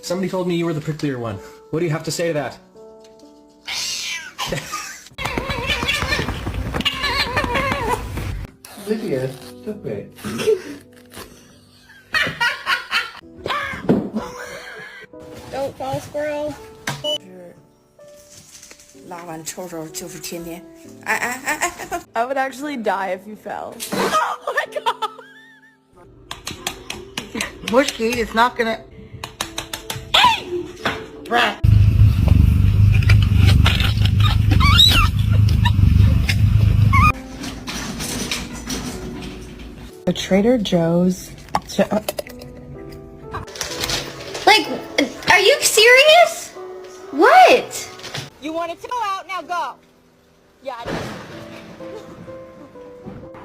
Somebody told me you were the pricklier one. What do you have to say to that? Lydia, stop it. 是拉完臭臭就是天天，哎。I would actually die if you fell. Oh my god! Musky, it's not gonna. Rat. A Trader Joe's. Like, are you serious? What? You wanted to go out, now go. Yeah.